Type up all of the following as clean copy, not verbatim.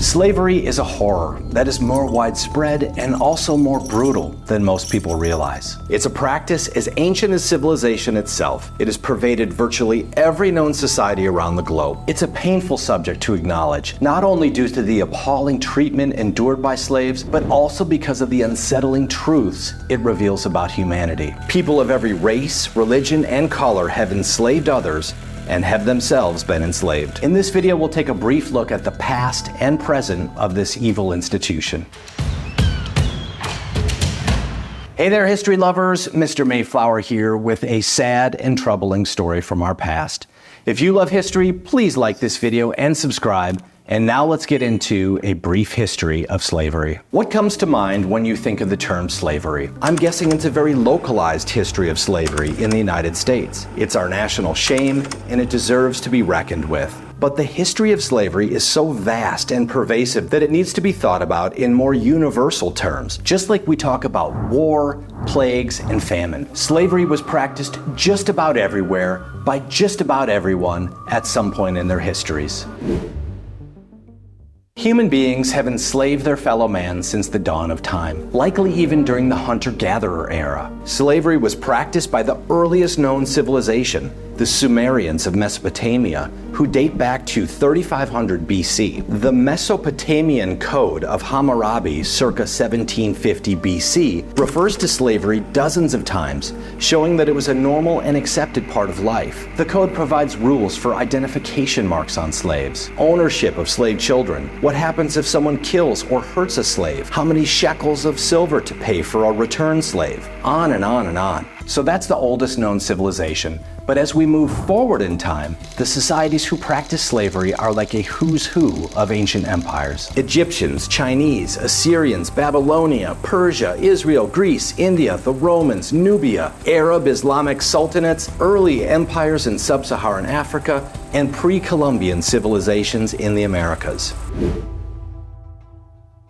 Slavery is a horror that is more widespread and also more brutal than most people realize. It's a practice as ancient as civilization itself. It has pervaded virtually every known society around the globe. It's a painful subject to acknowledge, not only due to the appalling treatment endured by slaves, but also because of the unsettling truths it reveals about humanity. People of every race, religion, and color have enslaved others and have themselves been enslaved. In this video, we'll take a brief look at the past and present of this evil institution. Hey there, history lovers. Mr. Mayflower here with a sad and troubling story from our past. If you love history, please like this video and subscribe. And now let's get into a brief history of slavery. What comes to mind when you think of the term slavery? I'm guessing it's a very localized history of slavery in the United States. It's our national shame, and it deserves to be reckoned with. But the history of slavery is so vast and pervasive that it needs to be thought about in more universal terms. Just like we talk about war, plagues, and famine. Slavery was practiced just about everywhere by just about everyone at some point in their histories. Human beings have enslaved their fellow man since the dawn of time, likely even during the hunter-gatherer era. Slavery was practiced by the earliest known civilization, the Sumerians of Mesopotamia, who date back to 3500 BC. The Mesopotamian Code of Hammurabi, circa 1750 BC, refers to slavery dozens of times, showing that it was a normal and accepted part of life. The code provides rules for identification marks on slaves, ownership of slave children, what happens if someone kills or hurts a slave, how many shekels of silver to pay for a returned slave, on and on and on. So that's the oldest known civilization. But as we move forward in time, the societies who practice slavery are like a who's who of ancient empires. Egyptians, Chinese, Assyrians, Babylonia, Persia, Israel, Greece, India, the Romans, Nubia, Arab, Islamic sultanates, early empires in sub-Saharan Africa, and pre-Columbian civilizations in the Americas.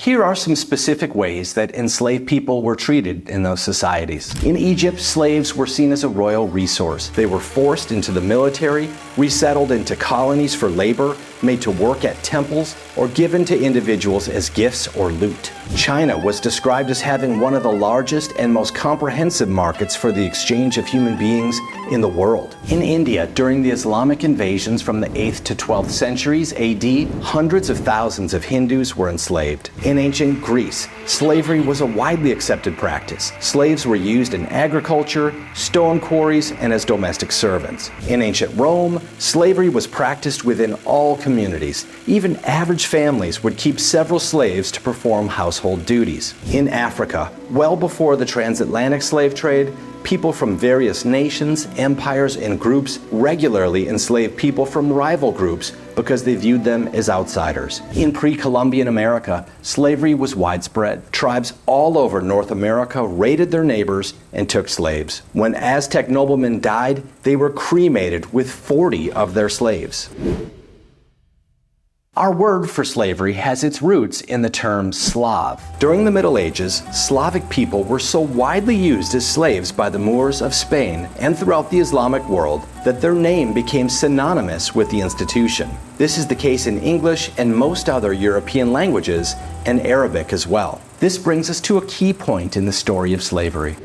Here are some specific ways that enslaved people were treated in those societies. In Egypt, slaves were seen as a royal resource. They were forced into the military, resettled into colonies for labor, made to work at temples, or given to individuals as gifts or loot. China was described as having one of the largest and most comprehensive markets for the exchange of human beings in the world. In India, during the Islamic invasions from the 8th to 12th centuries AD, hundreds of thousands of Hindus were enslaved. In ancient Greece, slavery was a widely accepted practice. Slaves were used in agriculture, stone quarries, and as domestic servants. In ancient Rome, slavery was practiced within all communities. Even average families would keep several slaves to perform household duties. In Africa, well before the transatlantic slave trade, people from various nations, empires, and groups regularly enslaved people from rival groups because they viewed them as outsiders. In pre-Columbian America, slavery was widespread. Tribes all over North America raided their neighbors and took slaves. When Aztec noblemen died, they were cremated with 40 of their slaves. Our word for slavery has its roots in the term Slav. During the Middle Ages, Slavic people were so widely used as slaves by the Moors of Spain and throughout the Islamic world that their name became synonymous with the institution. This is the case in English and most other European languages, and Arabic as well. This brings us to a key point in the story of slavery.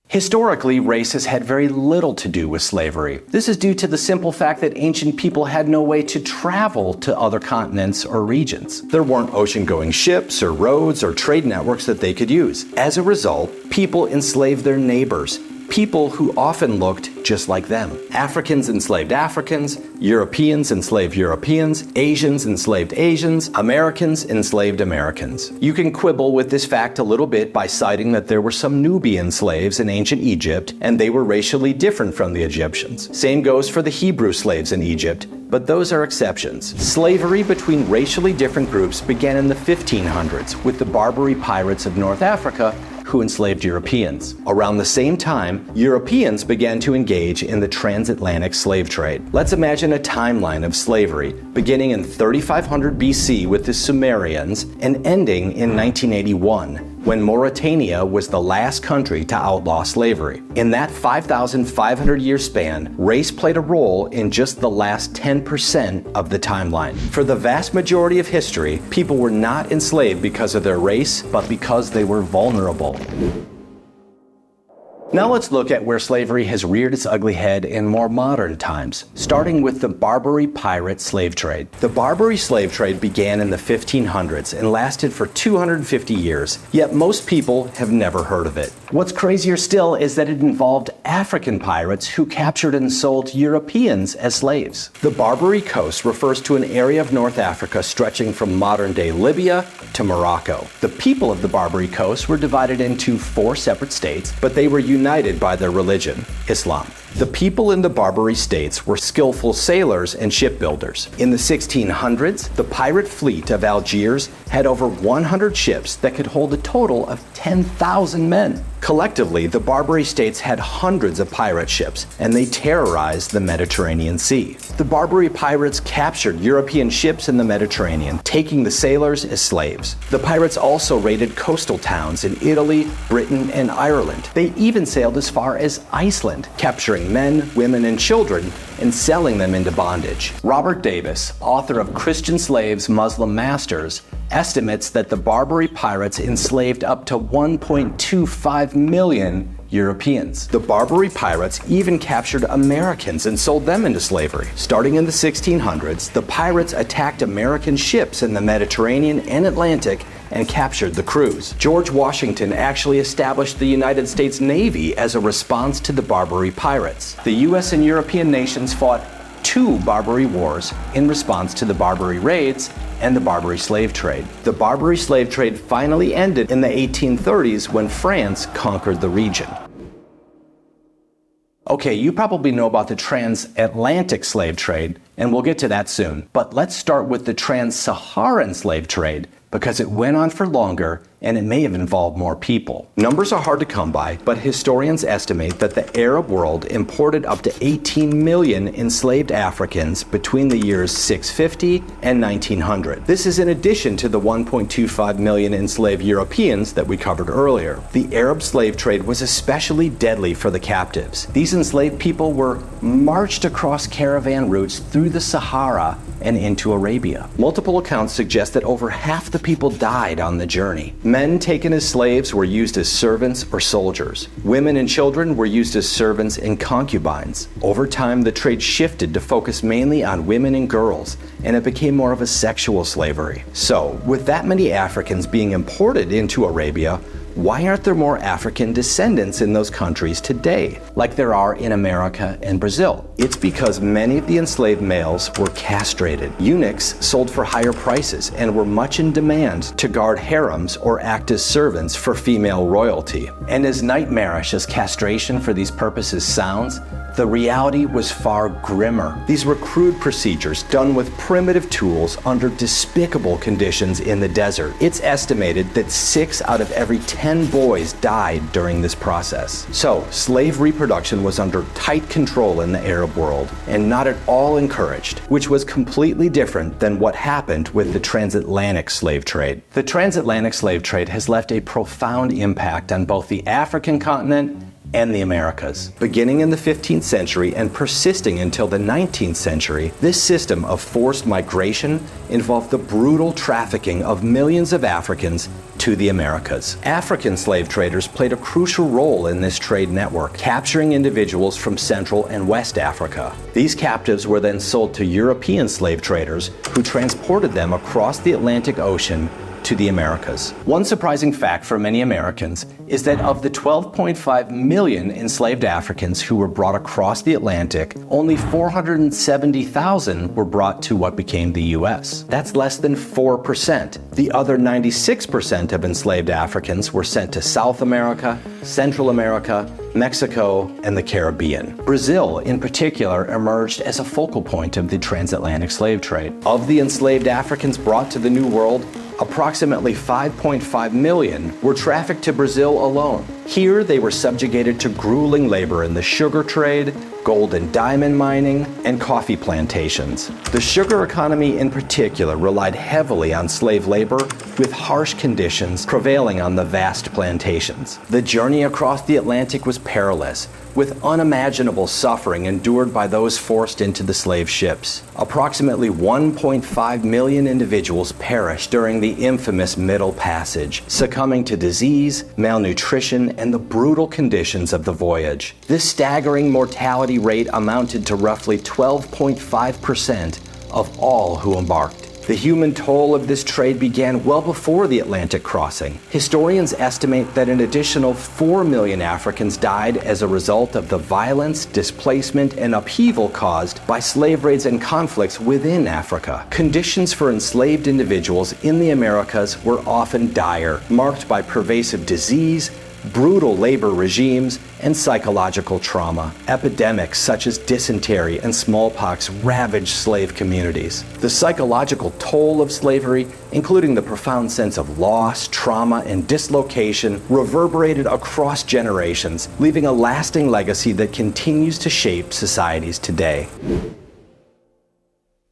Historically, race has had very little to do with slavery. This is due to the simple fact that ancient people had no way to travel to other continents or regions. There weren't ocean-going ships or roads or trade networks that they could use. As a result, people enslaved their neighbors, people who often looked just like them. Africans enslaved Africans, Europeans enslaved Europeans, Asians enslaved Asians, Americans enslaved Americans. You can quibble with this fact a little bit by citing that there were some Nubian slaves in ancient Egypt, and they were racially different from the Egyptians. Same goes for the Hebrew slaves in Egypt, but those are exceptions. Slavery between racially different groups began in the 1500s with the Barbary pirates of North Africa who enslaved Europeans. Around the same time, Europeans began to engage in the transatlantic slave trade. Let's imagine a timeline of slavery beginning in 3500 BC with the Sumerians and ending in 1981. when Mauritania was the last country to outlaw slavery. In that 5,500-year span, race played a role in just the last 10% of the timeline. For the vast majority of history, people were not enslaved because of their race, but because they were vulnerable. Now let's look at where slavery has reared its ugly head in more modern times, starting with the Barbary pirate slave trade. The Barbary slave trade began in the 1500s and lasted for 250 years, yet most people have never heard of it. What's crazier still is that it involved African pirates who captured and sold Europeans as slaves. The Barbary coast refers to an area of North Africa stretching from modern-day Libya to Morocco. The people of the Barbary coast were divided into 4 separate states, but they were united by their religion, Islam. The people in the Barbary states were skillful sailors and shipbuilders. In the 1600s, the pirate fleet of Algiers had over 100 ships that could hold a total of 10,000 men. Collectively, the Barbary states had hundreds of pirate ships, and they terrorized the Mediterranean Sea. The Barbary pirates captured European ships in the Mediterranean, taking the sailors as slaves. The pirates also raided coastal towns in Italy, Britain, and Ireland. They even sailed as far as Iceland, capturing men, women, and children and selling them into bondage. Robert Davis, author of Christian Slaves, Muslim Masters, estimates that the Barbary pirates enslaved up to 1.25 million Europeans. The Barbary pirates even captured Americans and sold them into slavery. Starting in the 1600s, the pirates attacked American ships in the Mediterranean and Atlantic and captured the crews. George Washington actually established the United States Navy as a response to the Barbary pirates. The US and European nations fought 2 Barbary wars in response to the Barbary raids and the Barbary slave trade. The Barbary slave trade finally ended in the 1830s when France conquered the region. Okay, you probably know about the Transatlantic slave trade, and we'll get to that soon. But let's start with the Trans-Saharan slave trade, because it went on for longer and it may have involved more people. Numbers are hard to come by, but historians estimate that the Arab world imported up to 18 million enslaved Africans between the years 650 and 1900. This is in addition to the 1.25 million enslaved Europeans that we covered earlier. The Arab slave trade was especially deadly for the captives. These enslaved people were marched across caravan routes through the Sahara and into Arabia. Multiple accounts suggest that over half the people died on the journey. Men taken as slaves were used as servants or soldiers. Women and children were used as servants and concubines. Over time, the trade shifted to focus mainly on women and girls, and it became more of a sexual slavery. So, with that many Africans being imported into Arabia, why aren't there more African descendants in those countries today, like there are in America and Brazil? It's because many of the enslaved males were castrated. Eunuchs sold for higher prices and were much in demand to guard harems or act as servants for female royalty. And as nightmarish as castration for these purposes sounds, the reality was far grimmer. These were crude procedures done with primitive tools under despicable conditions in the desert. It's estimated that 6 out of every 10 boys died during this process. So, slave reproduction was under tight control in the Arab world and not at all encouraged, which was completely different than what happened with the transatlantic slave trade. The transatlantic slave trade has left a profound impact on both the African continent and the Americas. Beginning in the 15th century and persisting until the 19th century, this system of forced migration involved the brutal trafficking of millions of Africans to the Americas. African slave traders played a crucial role in this trade network, capturing individuals from Central and West Africa. These captives were then sold to European slave traders who transported them across the Atlantic Ocean to the Americas. One surprising fact for many Americans is that of the 12.5 million enslaved Africans who were brought across the Atlantic, only 470,000 were brought to what became the US. That's less than 4%. The other 96% of enslaved Africans were sent to South America, Central America, Mexico, and the Caribbean. Brazil, in particular, emerged as a focal point of the transatlantic slave trade. Of the enslaved Africans brought to the New World, Approximately 5.5 million were trafficked to Brazil alone. Here, they were subjugated to grueling labor in the sugar trade, gold and diamond mining, and coffee plantations. The sugar economy in particular relied heavily on slave labor, with harsh conditions prevailing on the vast plantations. The journey across the Atlantic was perilous, with unimaginable suffering endured by those forced into the slave ships. Approximately 1.5 million individuals perished during the infamous Middle Passage, succumbing to disease, malnutrition, and the brutal conditions of the voyage. This staggering mortality rate amounted to roughly 12.5% of all who embarked. The human toll of this trade began well before the Atlantic crossing. Historians estimate that an additional 4 million Africans died as a result of the violence, displacement, and upheaval caused by slave raids and conflicts within Africa. Conditions for enslaved individuals in the Americas were often dire, marked by pervasive disease, brutal labor regimes, and psychological trauma. Epidemics such as dysentery and smallpox ravaged slave communities. The psychological toll of slavery, including the profound sense of loss, trauma, and dislocation, reverberated across generations, leaving a lasting legacy that continues to shape societies today.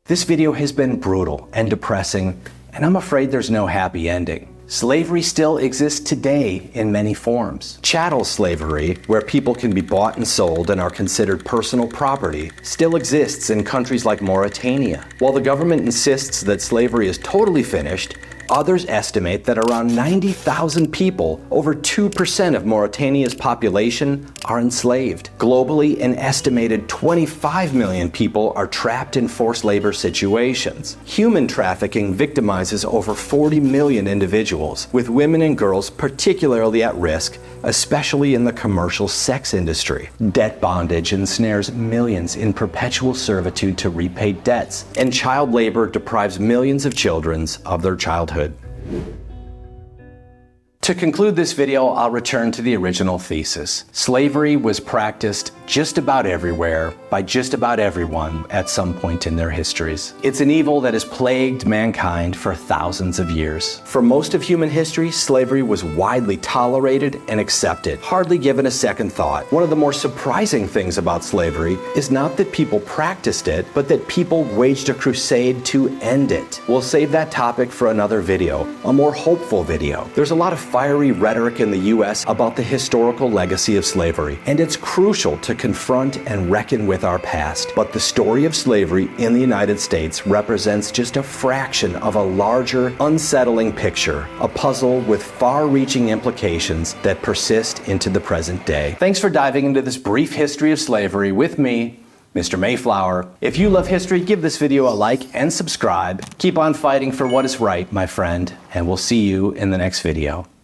This video has been brutal and depressing, and I'm afraid there's no happy ending. Slavery still exists today in many forms. Chattel slavery, where people can be bought and sold and are considered personal property, still exists in countries like Mauritania. While the government insists that slavery is totally finished, others estimate that around 90,000 people, over 2% of Mauritania's population, are enslaved. Globally, an estimated 25 million people are trapped in forced labor situations. Human trafficking victimizes over 40 million individuals, with women and girls particularly at risk, especially in the commercial sex industry. Debt bondage ensnares millions in perpetual servitude to repay debts, and child labor deprives millions of children of their childhood. To conclude this video, I'll return to the original thesis. Slavery was practiced just about everywhere by just about everyone at some point in their histories. It's an evil that has plagued mankind for thousands of years. For most of human history, slavery was widely tolerated and accepted, hardly given a second thought. One of the more surprising things about slavery is not that people practiced it, but that people waged a crusade to end it. We'll save that topic for another video, a more hopeful video. There's a lot of fiery rhetoric in the US about the historical legacy of slavery, and it's crucial to confront and reckon with our past. But the story of slavery in the United States represents just a fraction of a larger, unsettling picture, a puzzle with far-reaching implications that persist into the present day. Thanks for diving into this brief history of slavery with me, Mr. Mayflower. If you love history, give this video a like and subscribe. Keep on fighting for what is right, my friend, and we'll see you in the next video.